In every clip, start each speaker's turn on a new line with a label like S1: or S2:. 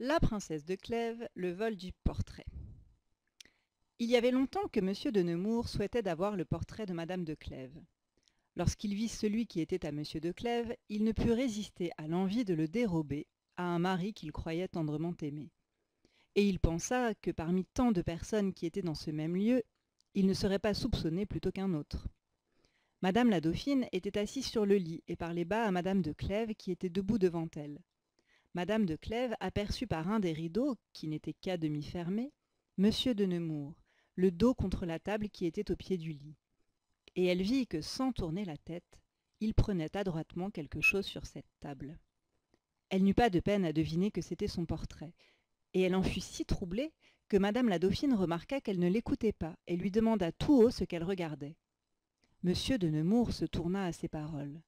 S1: La princesse de Clèves, le vol du portrait. Il y avait longtemps que M. de Nemours souhaitait d'avoir le portrait de Madame de Clèves. Lorsqu'il vit celui qui était à M. de Clèves, il ne put résister à l'envie de le dérober à un mari qu'il croyait tendrement aimer. Et il pensa que parmi tant de personnes qui étaient dans ce même lieu, il ne serait pas soupçonné plutôt qu'un autre. Madame la dauphine était assise sur le lit et parlait bas à Madame de Clèves qui était debout devant elle. Madame de Clèves aperçut par un des rideaux, qui n'était qu'à demi fermés, Monsieur de Nemours, le dos contre la table qui était au pied du lit. Et elle vit que, sans tourner la tête, il prenait adroitement quelque chose sur cette table. Elle n'eut pas de peine à deviner que c'était son portrait, et elle en fut si troublée que Madame la dauphine remarqua qu'elle ne l'écoutait pas et lui demanda tout haut ce qu'elle regardait. Monsieur de Nemours se tourna à ces paroles.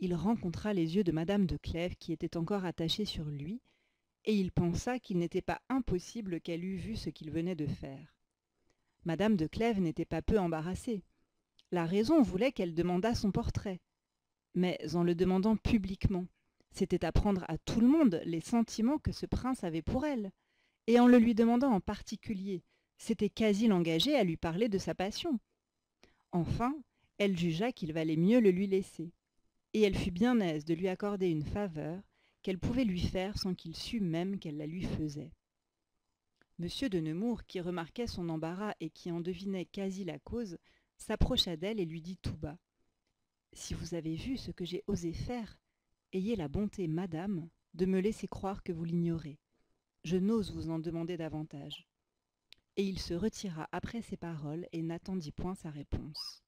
S1: Il rencontra les yeux de Madame de Clèves qui étaient encore attachés sur lui, et il pensa qu'il n'était pas impossible qu'elle eût vu ce qu'il venait de faire. Madame de Clèves n'était pas peu embarrassée. La raison voulait qu'elle demandât son portrait. Mais en le demandant publiquement, c'était apprendre à tout le monde les sentiments que ce prince avait pour elle. Et en le lui demandant en particulier, c'était quasi l'engager à lui parler de sa passion. Enfin, elle jugea qu'il valait mieux le lui laisser. Et elle fut bien aise de lui accorder une faveur qu'elle pouvait lui faire sans qu'il sût même qu'elle la lui faisait. Monsieur de Nemours, qui remarquait son embarras et qui en devinait quasi la cause, s'approcha d'elle et lui dit tout bas : « Si vous avez vu ce que j'ai osé faire, ayez la bonté, madame, de me laisser croire que vous l'ignorez. Je n'ose vous en demander davantage. » Et il se retira après ces paroles et n'attendit point sa réponse.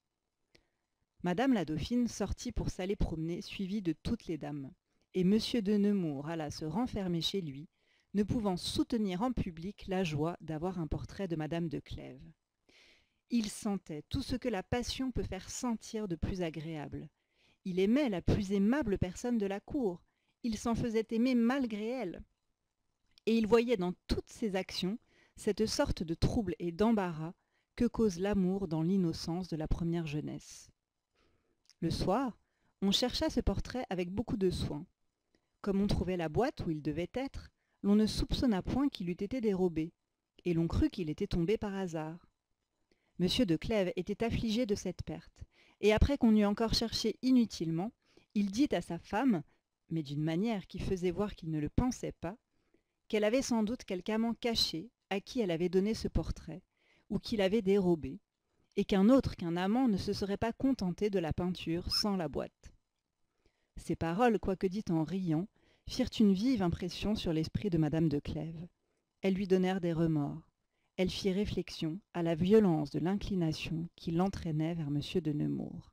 S1: Madame la dauphine sortit pour s'aller promener, suivie de toutes les dames, et Monsieur de Nemours alla se renfermer chez lui, ne pouvant soutenir en public la joie d'avoir un portrait de Madame de Clèves. Il sentait tout ce que la passion peut faire sentir de plus agréable. Il aimait la plus aimable personne de la cour, il s'en faisait aimer malgré elle, et il voyait dans toutes ses actions cette sorte de trouble et d'embarras que cause l'amour dans l'innocence de la première jeunesse. Le soir, on chercha ce portrait avec beaucoup de soin. Comme on trouvait la boîte où il devait être, l'on ne soupçonna point qu'il eût été dérobé, et l'on crut qu'il était tombé par hasard. Monsieur de Clèves était affligé de cette perte, et après qu'on eut encore cherché inutilement, il dit à sa femme, mais d'une manière qui faisait voir qu'il ne le pensait pas, qu'elle avait sans doute quelque amant caché à qui elle avait donné ce portrait, ou qu'il avait dérobé, et qu'un autre qu'un amant ne se serait pas contenté de la peinture sans la boîte. Ces paroles, quoique dites en riant, firent une vive impression sur l'esprit de Madame de Clèves. Elles lui donnèrent des remords. Elle fit réflexion à la violence de l'inclination qui l'entraînait vers Monsieur de Nemours.